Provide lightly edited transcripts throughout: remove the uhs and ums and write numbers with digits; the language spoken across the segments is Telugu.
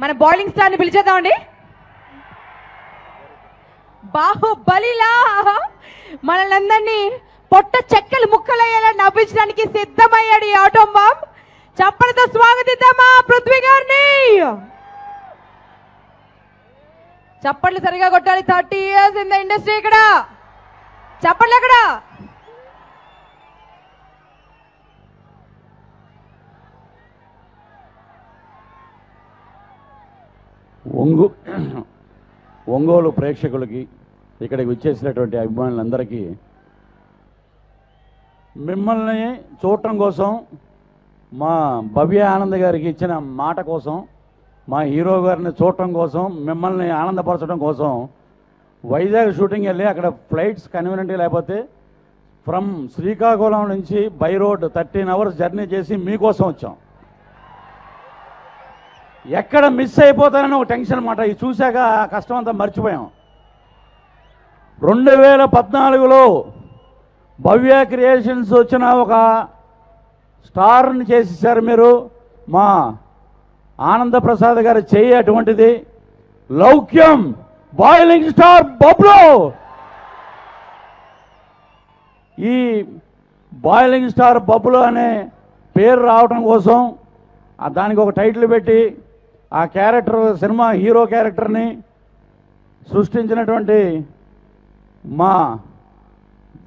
మన బాయిలింగ్ స్టార్ ని పిలిచేద్దామండి. బాహుబలిలా మనల్ని పొట్ట చెక్కలు ముక్కలయ్యేలా నవ్వించడానికి సిద్ధమయ్యాడు ఈ ఆటోమ్ బాంబ్. చప్పలతో స్వాగతిద్దామా పృథ్వీ గారిని. చప్పట్లు సరిగా కొట్టాలి. 30 years ఇన్ ద ఇండస్ట్రీ. ఇక్కడ చప్పట్లు ఎక్కడ? ఒంగోలు ప్రేక్షకులకి, ఇక్కడికి వచ్చేసినటువంటి అభిమానులందరికీ, మిమ్మల్ని చూడటం కోసం, మా భవ్య ఆనంద్ గారికి ఇచ్చిన మాట కోసం, మా హీరో గారిని చూడటం కోసం, మిమ్మల్ని ఆనందపరచడం కోసం వైజాగ్ షూటింగ్ వెళ్ళి అక్కడ ఫ్లైట్స్ కన్వీనియంట్గా లేకపోతే ఫ్రమ్ శ్రీకాకుళం నుంచి బై రోడ్ 13 hours జర్నీ చేసి మీకోసం వచ్చాం. ఎక్కడ మిస్ అయిపోతానని ఒక టెన్షన్ అన్నమాట. ఇది చూశాక ఆ కష్టం అంతా మర్చిపోయాం. 2014లో భవ్య క్రియేషన్స్ వచ్చిన ఒక స్టార్ని చేసేసారు మీరు. మా ఆనందప్రసాద్ గారు చేయి అటువంటిది. లౌక్యం బాయిలింగ్ స్టార్ బబ్లు. ఈ బాయిలింగ్ స్టార్ బబ్లు అనే పేరు రావడం కోసం దానికి ఒక టైటిల్ పెట్టి ఆ క్యారెక్టర్, సినిమా హీరో క్యారెక్టర్ని సృష్టించినటువంటి మా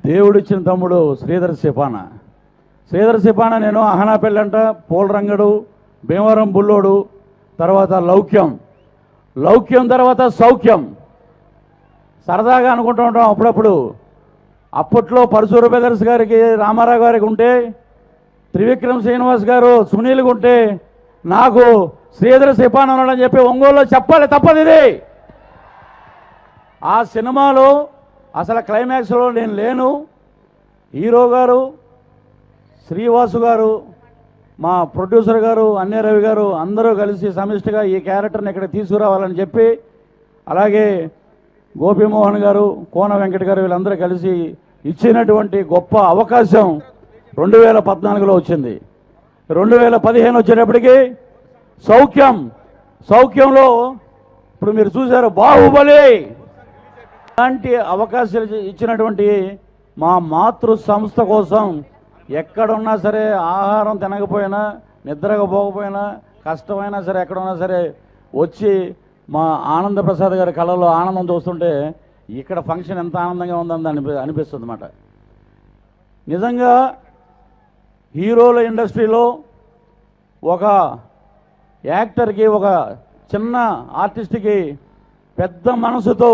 దేవుడిచ్చిన తమ్ముడు శ్రీధర్ సిపాన. నేను అహనా పెళ్ళంట, పూలరంగడు, భీమవరం బుల్లోడు, తర్వాత లౌక్యం తర్వాత సౌఖ్యం. సరదాగా అనుకుంటూ ఉంటాం అప్పుడప్పుడు. అప్పట్లో పరశూర బ్రదర్స్ గారికి, రామారావు గారికి ఉంటే, త్రివిక్రమ్ శ్రీనివాస్ గారు, సునీల్గా ఉంటే, నాకు శ్రీధర్ సిపాన ఉన్నాడని చెప్పి ఒంగోలులో చెప్పాలి, తప్పదు ఇది. ఆ సినిమాలో అసలు క్లైమాక్స్లో నేను లేను. హీరో గారు, శ్రీవాసు గారు, మా ప్రొడ్యూసర్ గారు, అన్నయ్య రవి గారు అందరూ కలిసి సమిష్టిగా ఈ క్యారెక్టర్ని ఇక్కడ తీసుకురావాలని చెప్పి, అలాగే గోపీమోహన్ గారు, కోన వెంకట గారు వీళ్ళందరూ కలిసి ఇచ్చినటువంటి గొప్ప అవకాశం 2014లో వచ్చింది. 2015 వచ్చేటప్పటికి సౌఖ్యంలో ఇప్పుడు మీరు చూశారు బాహుబలి. అలాంటి అవకాశాలు ఇచ్చినటువంటి మా మాతృ సంస్థ కోసం ఎక్కడున్నా సరే, ఆహారం తినకపోయినా, నిద్రకపోకపోయినా, కష్టమైనా సరే, ఎక్కడున్నా సరే వచ్చి మా ఆనందప్రసాద్ గారి కళలో ఆనందం చూస్తుంటే ఇక్కడ ఫంక్షన్ ఎంత ఆనందంగా ఉందని అనిపిస్తుంది అన్నమాట. నిజంగా హీరోల ఇండస్ట్రీలో ఒక యాక్టర్కి, ఒక చిన్న ఆర్టిస్ట్కి పెద్ద మనసుతో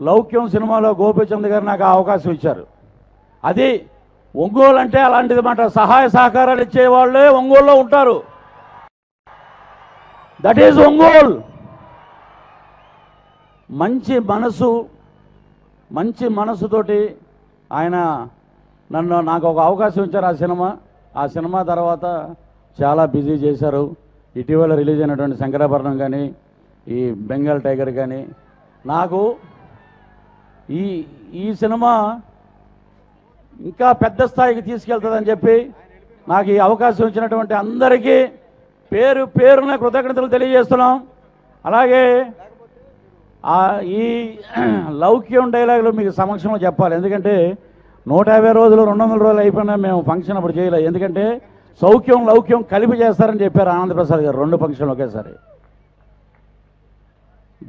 లౌక్యం సినిమాలో గోపీచంద్ గారు నాకు అవకాశం ఇచ్చారు. అది ఒంగోలు అంటే అలాంటిది మాట. సహాయ సహకారాలు ఇచ్చేవాళ్ళే ఒంగోలులో ఉంటారు. That is Ongole. మంచి మనసుతోటి ఆయన నాకు ఒక అవకాశం ఇచ్చారు. ఆ సినిమా తర్వాత చాలా బిజీ చేశారు. ఇటీవల రిలీజ్ అయినటువంటి శంకరాభరణం కానీ, ఈ బెంగాల్ టైగర్ కానీ, నాకు ఈ సినిమా ఇంకా పెద్ద స్థాయికి తీసుకెళ్తుందని చెప్పి నాకు ఈ అవకాశం ఇచ్చినటువంటి అందరికీ పేరున కృతజ్ఞతలు తెలియజేస్తున్నాం. అలాగే ఈ లౌక్యం డైలాగులు మీకు సమక్షంలో చెప్పాలి. ఎందుకంటే 150 రోజులు 200 రోజులు అయిపోయినా మేము ఫంక్షన్ అప్పుడు చేయలేదు. ఎందుకంటే లౌక్యం కలిపి చేస్తారని చెప్పారు ఆనందప్రసాద్ గారు 2 ఫంక్షన్లు ఒకేసారి.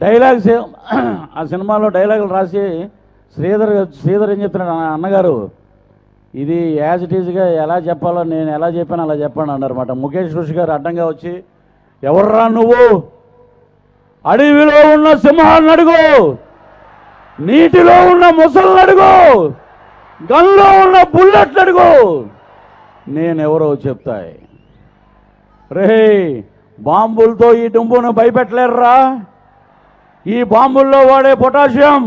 డైలాగ్స్, ఆ సినిమాలో డైలాగులు రాసి శ్రీధర్ ఏం చెప్తున్నాడు, అన్నగారు ఇది యాజ్ ఇట్ ఈజ్గా ఎలా చెప్పాలో నేను ఎలా చెప్పాను అలా చెప్పాను అన్నారన్నమాట. ముఖేష్ ఋషి గారు అడ్డంగా వచ్చి, ఎవర్రా నువ్వు, అడవిలో ఉన్న సింహాలను అడుగు, నీటిలో ఉన్న ముసలను అడుగు, గన్లో ఉన్న బుల్లెట్లు అడుగు, నేనెవరో చెప్తాయి. రే, బాంబులతో ఈ డుంబును భయపెట్టలేరురా. ఈ బాంబుల్లో వాడే పొటాషియం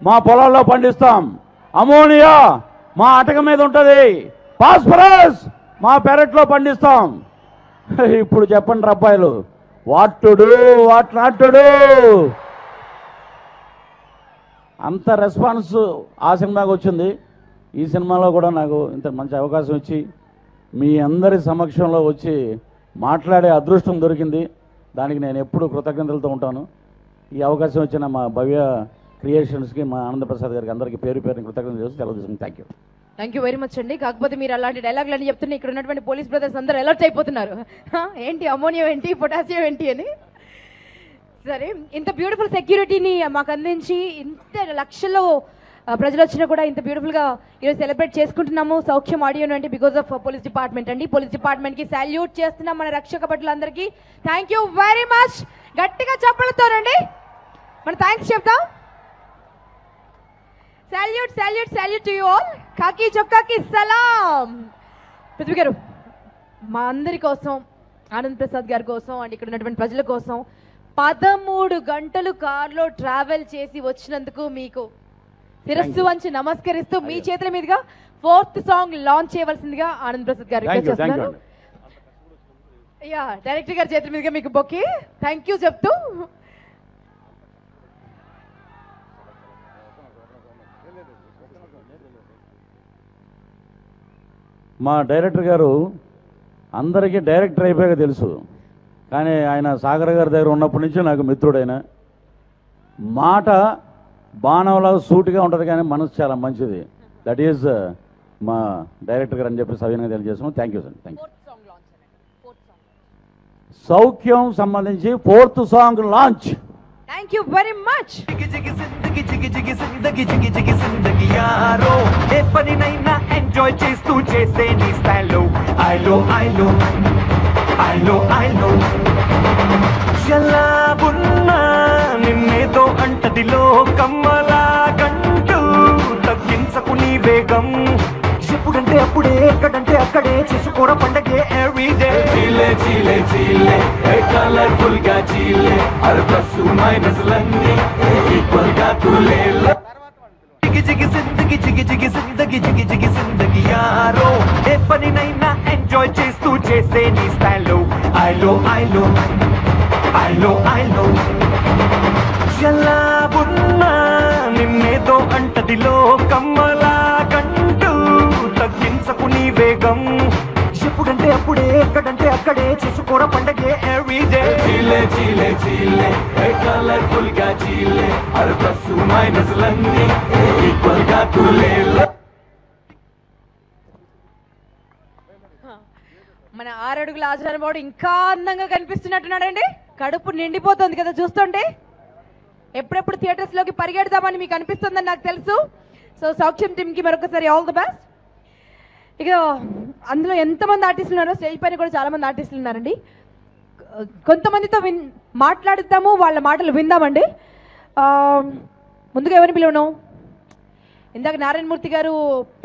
మా పొలాల్లో పండిస్తాం, అమోనియా మా అటక మీద ఉంటుంది, ఫాస్ఫరస్ మా పెరట్లో పండిస్తాం. ఇప్పుడు చెప్పండి అబ్బాయిలు, what to do, what not to do. అంత రెస్పాన్స్ ఆ సినిమాకి వచ్చింది. ఈ సినిమాలో కూడా నాకు ఇంత మంచి అవకాశం ఇచ్చి మీ అందరి సమక్షంలో వచ్చి మాట్లాడే అదృష్టం దొరికింది. దానికి నేను ఎప్పుడు కృతజ్ఞతలతో ఉంటాను. ఈ అవకాశం వచ్చిన మా భవ్య క్రియేషన్స్కి, మా ఆనందప్రసాద్ గారికి అందరికీ పేరు పేరుని కృతజ్ఞతలు చేస్తూ తెలుగుతుంది. థ్యాంక్ యూ వెరీ మచ్ అండి. కాకపోతే మీరు అలాంటి డైలాగులు అని చెప్తున్నా ఇక్కడ ఉన్నటువంటి పోలీస్ బ్రదర్స్ అందరూ అలర్ట్ అయిపోతున్నారు. ఏంటి అమోనియం ఏంటి, పొటాసియం ఏంటి అని. సరే, ఇంత బ్యూటిఫుల్ సెక్యూరిటీని మాకు అందించి ఇంత లక్షల్లో ప్రజలు వచ్చినా కూడా ఇంత బ్యూటిఫుల్గా ఈరోజు సెలబ్రేట్ చేసుకుంటున్నాము సౌఖ్యం ఆడియో అంటే బికాస్ ఆఫ్ పోలీస్ డిపార్ట్మెంట్ అండి. పోలీస్ డిపార్ట్మెంట్కి సాల్యూట్ చేస్తున్నాం మన రక్షక భటులందరికీ. Thank you very much. గట్టిగా చెప్పలతోనండి మనం థ్యాంక్స్ చెప్తాం. Salute salute salute to you all. కాకి చొక్కాకి సలాం. పృథ్వీ గారు, మా అందరి కోసం, ఆనంద్ ప్రసాద్ గారి కోసం అండ్ ఇక్కడ ఉన్నటువంటి ప్రజల కోసం 13 గంటలు కార్లో ట్రావెల్ చేసి వచ్చినందుకు మీకు శిరస్సు వంచి నమస్కరిస్తూ మీ చేతుల మీదుగా 4th సాంగ్ లాంచ్ చేయవలసిందిగా ఆనంద్ ప్రసాద్ గారు రిక్వెస్ట్ చేస్తున్నారు. డైరెక్టర్ గారి చేతుల మీదుగా మీకు బొకే థ్యాంక్ యూ చెప్తూ మా డైరెక్టర్ గారు అందరికీ డైరెక్టర్ అయిపోయాక తెలుసు, కానీ ఆయన సాగర్ గారి దగ్గర ఉన్నప్పటి నుంచి నాకు మిత్రుడైన. మాట బాణంలాగా సూటిగా ఉంటుంది, కానీ మనసు చాలా మంచిది. దట్ ఈజ్ మా డైరెక్టర్ గారు అని చెప్పి సవినంగా తెలియజేస్తున్నాం. Thank you sir. Thank you. Saukhyam సంబంధించి 4th song launch. Thank you very much. ఏ పనినైనా ఎంజాయ్ చేస్తూ చేసే నీ స్టైల్లో ఐలో ఎలా ఉన్నా నిన్నేదో అంటది లోకమ్మలా గంటూ తగ్గించకు నీ వేగం. ఎప్పుడంటే అప్పుడే, ఎక్కడంటే అక్కడే చేసుకోవడం పండగే ఎవ్రీడే. చీలే చీలే చీలే కలర్ఫుల్ గా చీలే అర ప్లస్ మైనస్ లన్నీ ఈక్వల్ గా తూలే. జిగి జిందగి జిగి జిగి జిందగి జిగి జిగి జిందగి యారో. ఏ పనినైనా ఎంజాయ్ చేస్తూ చేసే నీ స్టైల్లో ఐలో ఎలా ఉన్నా నిన్నేదో అంటది లోకమ్మలా గంటూ తగ్గించకు నీ వేగం. ఎప్పుడంటే అప్పుడే, ఎక్కడంటే అక్కడే చేసుకోవడం పండగే ఎవ్రీడే. చీలే చీలే చీలే కలర్ఫుల్ గా చీలే అర ప్లస్ మైనస్ లన్నీ ఈక్వల్ గా తూలే. మన 6 అడుగుల ఆచారబాడు ఇంకా అందంగా కనిపిస్తున్నట్టున్నాడండి. కడుపు నిండిపోతుంది కదా చూస్తుంటే. ఎప్పుడెప్పుడు థియేటర్స్లోకి పరిగెడతామని మీకు అనిపిస్తుందని నాకు తెలుసు. సో సౌఖ్యం టీమ్కి మరొకసారి ఆల్ ది బెస్ట్. ఇక అందులో ఎంతమంది ఆర్టిస్టులు ఉన్నారో స్టేజ్ పైన కూడా చాలామంది ఆర్టిస్టులు ఉన్నారండి. కొంతమందితో మాట్లాడిద్దాము, వాళ్ళ మాటలు విందామండి. ముందుగా ఎవరిని పిలవను? ఇందాక నారాయణమూర్తి గారు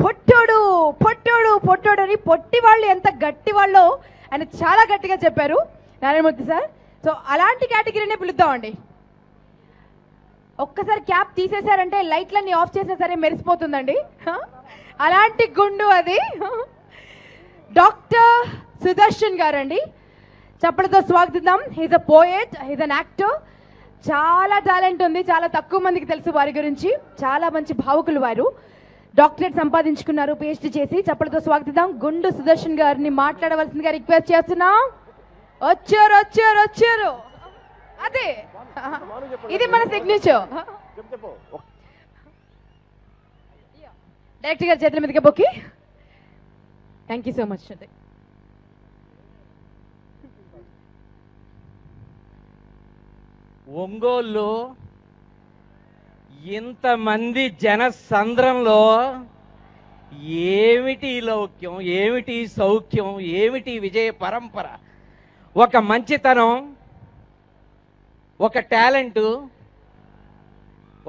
పొట్టోడు పొట్టోడు పొట్టోడు అని పొట్టి వాళ్ళు ఎంత గట్టి వాళ్ళో ఆయన చాలా గట్టిగా చెప్పారు నారాయణమూర్తి సార్. సో అలాంటి కేటగిరీనే పిలుద్దామండి. ఒక్కసారి క్యాప్ తీసేశారంటే లైట్లన్నీ ఆఫ్ చేసినా సరే మెరిసిపోతుందండి. అలాంటి గుండు అది. డాక్టర్ సుదర్శన్ గారండి, చప్పటితో స్వాగతిద్దాం. He's a poet, he's an actor. చాలా టాలెంట్ ఉంది, చాలా తక్కువ మందికి తెలుసు వారి గురించి. చాలా మంచి భావుకులు వారు. డాక్టరేట్ సంపాదించుకున్నారు PhD చేసి. చప్పటితో స్వాగతిద్దాం గుండు సుదర్శన్ గారిని మాట్లాడవలసిందిగా రిక్వెస్ట్ చేస్తున్నాం. వచ్చారు. అదే ఇది మన సిగ్నేచర్. డైరెక్టర్ గారి చేతుల మీదుగా బొక్కి. Thank you so much. అదే ఒంగోలు ఇంతమంది జన సంద్రంలో ఏమిటి లౌక్యం, ఏమిటి సౌఖ్యం, ఏమిటి విజయ పరంపర, ఒక మంచితనం, ఒక టాలెంటు,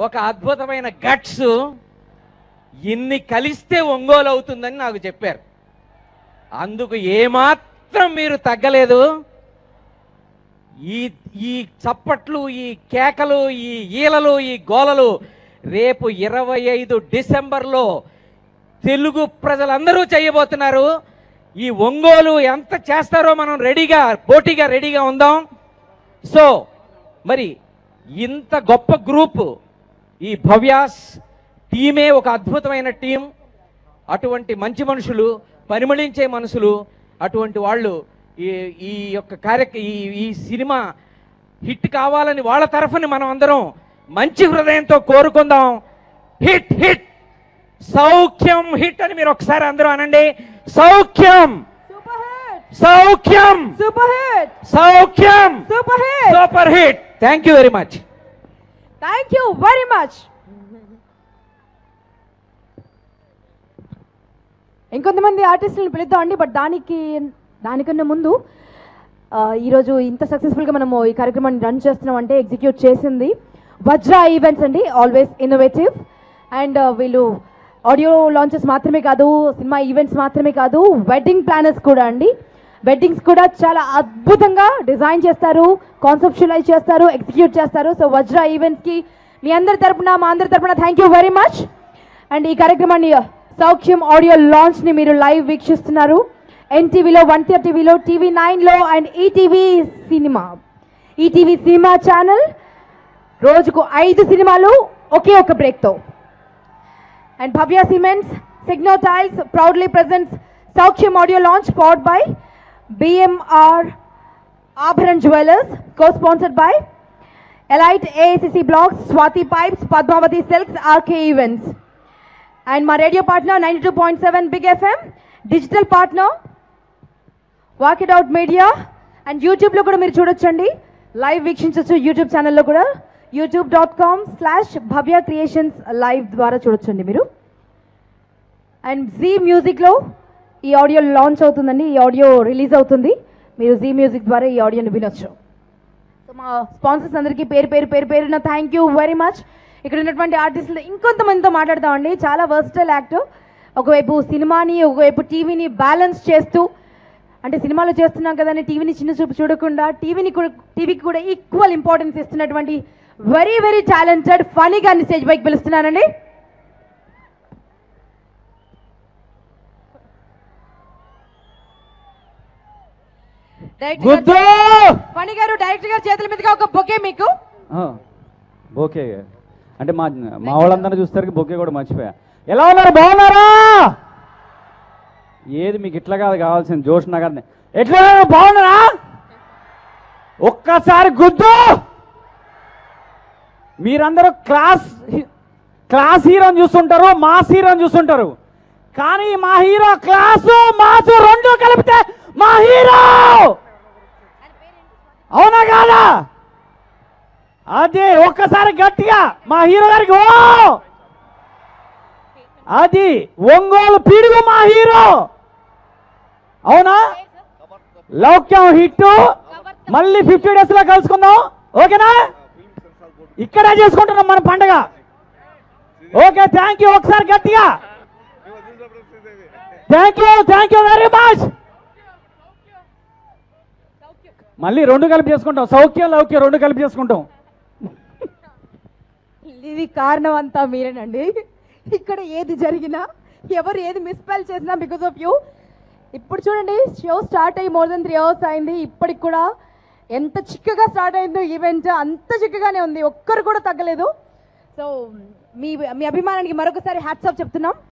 ఒక అద్భుతమైన గట్స్ ఇన్ని కలిస్తే ఒంగోలు అవుతుందని నాకు చెప్పారు. అందుకు ఏమాత్రం మీరు తగ్గలేదు. ఈ చప్పట్లు, ఈ కేకలు, ఈ ఈలలు, ఈ గోలలు రేపు 25 డిసెంబర్లో తెలుగు ప్రజలందరూ చేయబోతున్నారు. ఈ ఒంగోలు ఎంత చేస్తారో మనం పోటీగా రెడీగా ఉందాం. సో మరి ఇంత గొప్ప గ్రూప్, ఈ భవ్యాస్ టీమే ఒక అద్భుతమైన టీం. అటువంటి మంచి మనుషులు, పరిమళించే మనుషులు, అటువంటి వాళ్ళు ఈ యొక్క ఈ సినిమా హిట్ కావాలని వాళ్ళ తరఫుని మనం అందరం మంచి హృదయంతో కోరుకుందాం. హిట్ హిట్ సౌఖ్యం హిట్ అని మీరు ఒకసారి అందరూ అనండి. Saukhyam Saukhyam super hit Saukhyam super hit super hit. Thank you very much. Thank you very much. ఇంకొంతమంది ఆర్టిస్టులను పిలుద్దాం అండి. బట్ దానికన్నా ముందు ఈరోజు ఇంత సక్సెస్ఫుల్గా మనము ఈ కార్యక్రమాన్ని రన్ చేస్తున్నాం అంటే ఎగ్జిక్యూట్ చేసింది వజ్ర ఈవెంట్స్ అండి. Always innovative. అండ్ వీళ్ళు ఆడియో లాంచెస్ మాత్రమే కాదు, సినిమా ఈవెంట్స్ మాత్రమే కాదు, వెడ్డింగ్ ప్లానర్స్ కూడా అండి. వెడ్డింగ్స్ కూడా చాలా అద్భుతంగా డిజైన్ చేస్తారు, కాన్సెప్చువలైజ్ చేస్తారు, ఎగ్జిక్యూట్ చేస్తారు. సో వజ్ర ఈవెంట్స్కి మీ అందరి తరపున, మా అందరి తరపున thank you very much. And ఈ కార్యక్రమాన్ని సౌఖ్యం ఆడియో లాంచ్ని మీరు లైవ్ వీక్షిస్తున్నారు ఎన్టీవీలో, 130 టీవీలో, TV9లో అండ్ ఈటీవీ సినిమా ఛానల్. రోజుకు 5 సినిమాలు ఒకే ఒక బ్రేక్తో. And Bhavya cements, Signo tiles proudly presents Saukhyam audio launch powered by BMR Abharan jewellers, co-sponsored by Elite AACC Blocks, Swati Pipes, Padmavati Silks, RK Events. And my radio partner 92.7 Big FM, digital partner Walk It Out Media, and YouTube లో కూడా మీరు చూడొచ్చండి, లైవ్ వీక్షించవచ్చు యూట్యూబ్ ఛానల్లో కూడా, youtube.com/Bhavya Creations లైవ్ ద్వారా చూడొచ్చండి మీరు. అండ్ జీ మ్యూజిక్లో ఈ ఆడియో లాంచ్ అవుతుందండి, ఈ ఆడియో రిలీజ్ అవుతుంది, మీరు జీ మ్యూజిక్ ద్వారా ఈ ఆడియోని వినొచ్చు. సో మా స్పాన్సర్స్ అందరికీ పేరున థ్యాంక్ యూ వెరీ మచ్. ఇక్కడ ఉన్నటువంటి ఆర్టిస్టులు ఇంకొంతమందితో మాట్లాడతామండి. చాలా వర్స్టైల్ యాక్టర్, ఒకవైపు సినిమాని ఒకవైపు టీవీని బ్యాలెన్స్ చేస్తూ, అంటే సినిమాలో చేస్తున్నాం కదా అని టీవీని చిన్న చూపు చూడకుండా టీవీకి కూడా ఈక్వల్ ఇంపార్టెన్స్ ఇస్తున్నటువంటి వెరీ వెరీ టాలెంటెడ్ ఫనీ గారిని స్టేజ్ పైకి పిలుస్తున్నానండి. ఫనీ గారు, డైరెక్టర్ గారు చేతుల మీదుగా ఒక బొకే మీకు. బొకే అంటే మా వాళ్ళందరూ చూస్తారు, బొకే కూడా మర్చిపోయా. ఎలా ఉన్నారు, బాగున్నారా? ఏది మీకు ఇట్లా కాదు కావాల్సింది, జోష్ నగర్ని. ఎట్లా బాగున్నారా? ఒక్కసారి గుద్దు. మీరందరూ క్లాస్ హీరోని చూస్తుంటారు, మాస్ హీరోని చూస్తుంటారు, కానీ మా హీరో క్లాసు మాసు రెండు కలిపితే మా హీరో. అవునా కాదా? అది ఒక్కసారి గట్టిగా మా హీరో గారికి ఓ. అది ఒంగోలు పీడుగు మా హీరో. అవునా? లౌక్యం హిట్. మళ్ళీ 50 days లో కలుసుకుందాం, ఓకేనా? ఇక్కడే చేసుకుంటున్నాం మన పండుగ. Okay, thank you. ఒకసారి గట్టిగా థ్యాంక్ యూ వెరీ మచ్. మళ్ళీ రెండు కలిపి చేసుకుంటాం, సౌఖ్యం లౌక్యం రెండు కలిపి చేసుకుంటాం. ఇది కారణం అంతా మీరేనండి. ఇక్కడ ఏది జరిగినా, ఎవరు ఏది మిస్పెల్ చేసినా బికాస్ ఆఫ్ యూ. ఇప్పుడు చూడండి, షో స్టార్ట్ అయ్యి more than 3 hours అయింది. ఇప్పటికి కూడా ఎంత చిక్కగా స్టార్ట్ అయిందో ఈవెంట్, అంత చిక్కగానే ఉంది, ఒక్కరు కూడా తగ్గలేదు. సో మీ అభిమానానికి మరొకసారి హ్యాట్స్ ఆఫ్ చెప్తున్నాం.